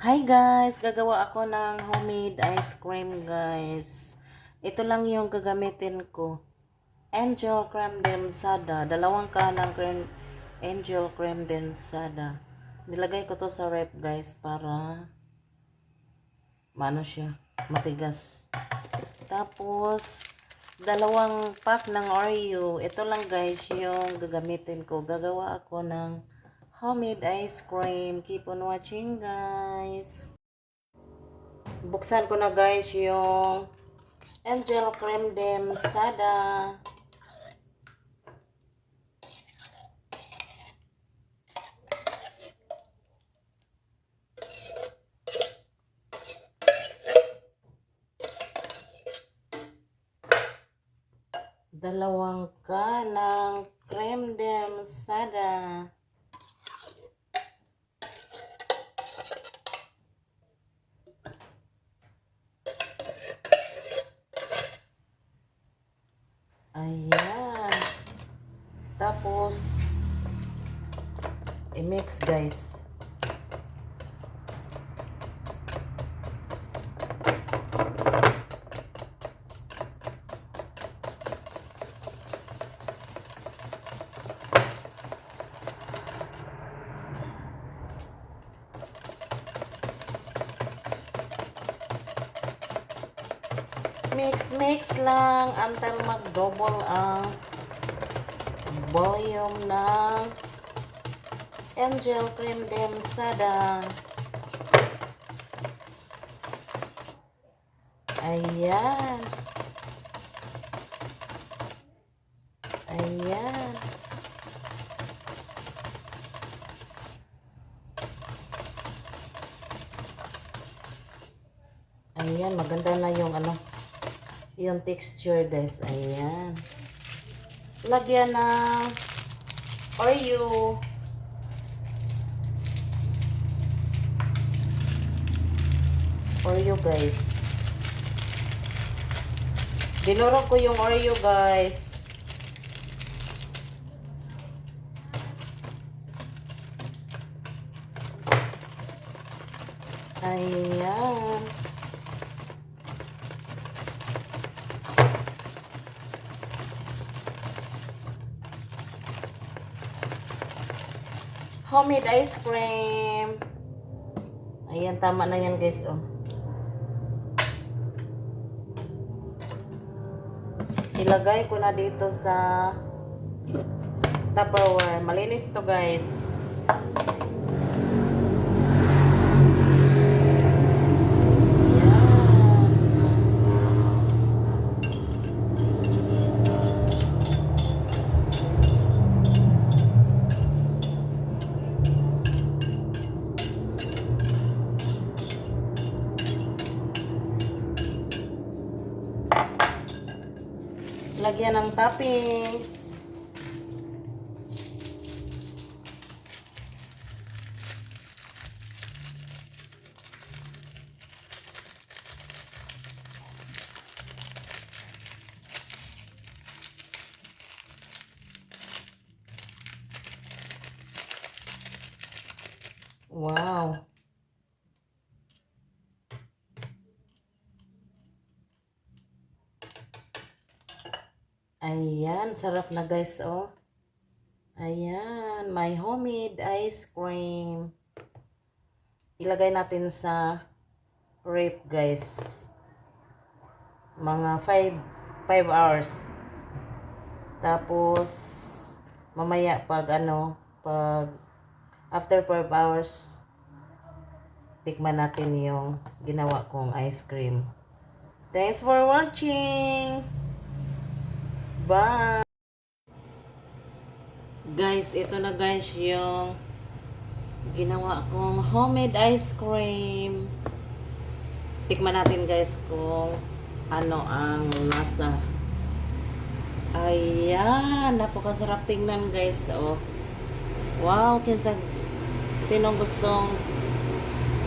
Hi guys! Gagawa ako ng homemade ice cream guys. Ito lang yung gagamitin ko. Angel creme densada. Dalawang kanang angel creme densada. Nilagay ko to sa ref guys para maano siya, matigas. Tapos dalawang pack ng Oreo. Ito lang guys yung gagamitin ko. Gagawa ako ng homemade ice cream. Keep on watching guys. Buksan ko na guys yung Angel Creme Densada. Dalawang kanang creme densada. Ayan. Tapos, i-mix guys. Mix lang until mag-double ang volume ng Angel Creme Densada. Ayan. Ayan. Ayan, maganda na yung yung texture guys. Ayan. Lagyan ng Oreo. Oreo guys. Dinurog ko yung Oreo guys. Ayan. Homemade ice cream. Ayan, tama na yan guys. Oh. Ilagay ko na dito sa Tupperware. Malinis to guys. Lagyan ng toppings. Wow. Ayan, sarap na guys, oh. Ayan, my homemade ice cream. Ilagay natin sa ref, guys. Mga 5 hours. Tapos, mamaya pag after 5 hours, tikman natin yung ginawa kong ice cream. Thanks for watching! Bye! Guys, ito na guys yung ginawa kong homemade ice cream. Tikman natin guys kung ano ang nasa. Ayan, napakasarap tingnan guys. Oh. Wow, sinong gustong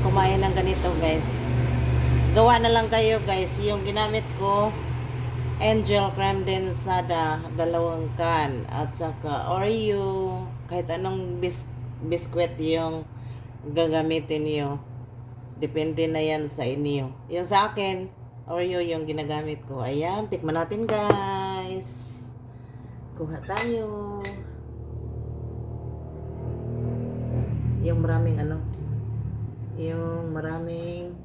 kumain ng ganito guys. Gawa na lang kayo guys. Yung ginamit ko, Angel Creme Densada, 2 can, at saka Oreo, kahit anong biskwit yung gagamitin niyo. Depende na yan sa inyo. Yung sa akin, Oreo yung ginagamit ko. Ayan, tikman natin guys. Kuha tayo. Yung maraming ano, yung maraming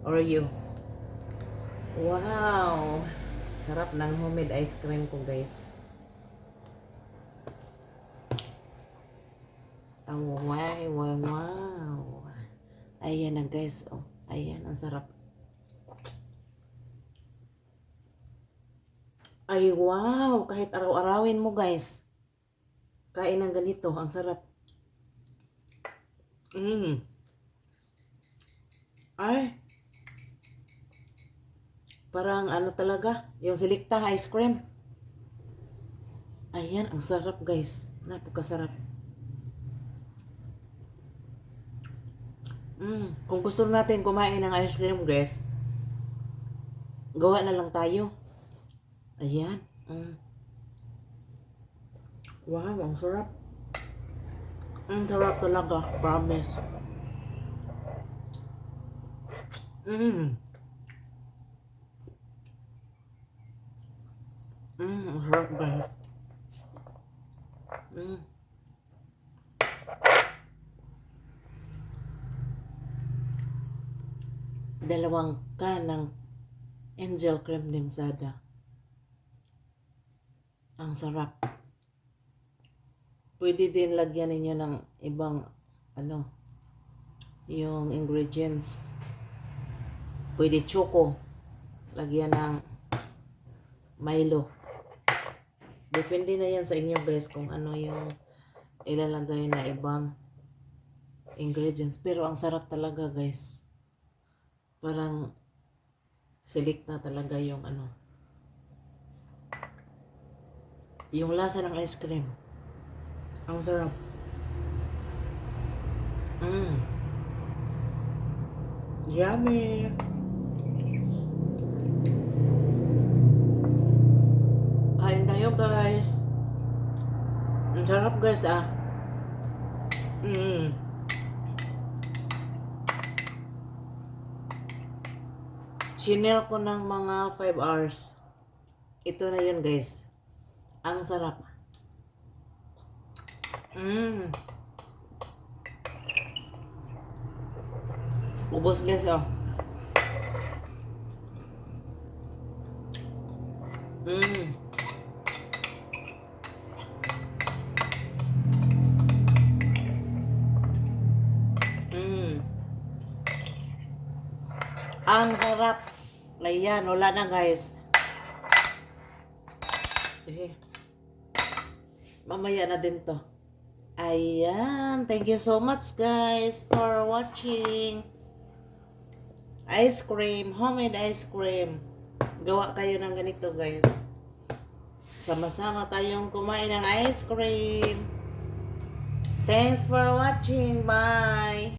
Oreo. Wow! Sarap ng homemade ice cream ko guys. Oh, wow. Ayan na guys. Oh, ayan, ang sarap. Ay, wow. Kahit araw-arawin mo guys. Kain ng ganito. Ang sarap. Ay. Parang ano talaga. Yung Selecta ice cream. Ayan, ang sarap guys. Napakasarap. Kung gusto natin kumain ng ice cream guys, gawa na lang tayo. Ayan. Wow, ang sarap. Ang sarap talaga. Promise. Ang sarap guys. Dalawang kanang angel cream dimsada. Ang sarap. Pwede din lagyan ninyo ng ibang ano, yung ingredients. Pwede choco. Lagyan ng Milo. Depende na yan sa inyo guys kung ano yung ilalagay na ibang ingredients. Pero ang sarap talaga guys. Parang Selecta talaga yung ano. Yung lasa ng ice cream. Ang sarap. Yummy. Kain tayo guys. Ang sarap guys ah. Chinel ko ng mga 5 hours. Ito na yun guys. Ang sarap. Ubos guys oh. Ang sarap. Ayan, wala na guys. Mamaya na din to. Ayan. Thank you so much guys for watching. Ice cream. Homemade ice cream. Gawa kayo ng ganito guys. Sama-sama tayong kumain ng ice cream. Thanks for watching. Bye.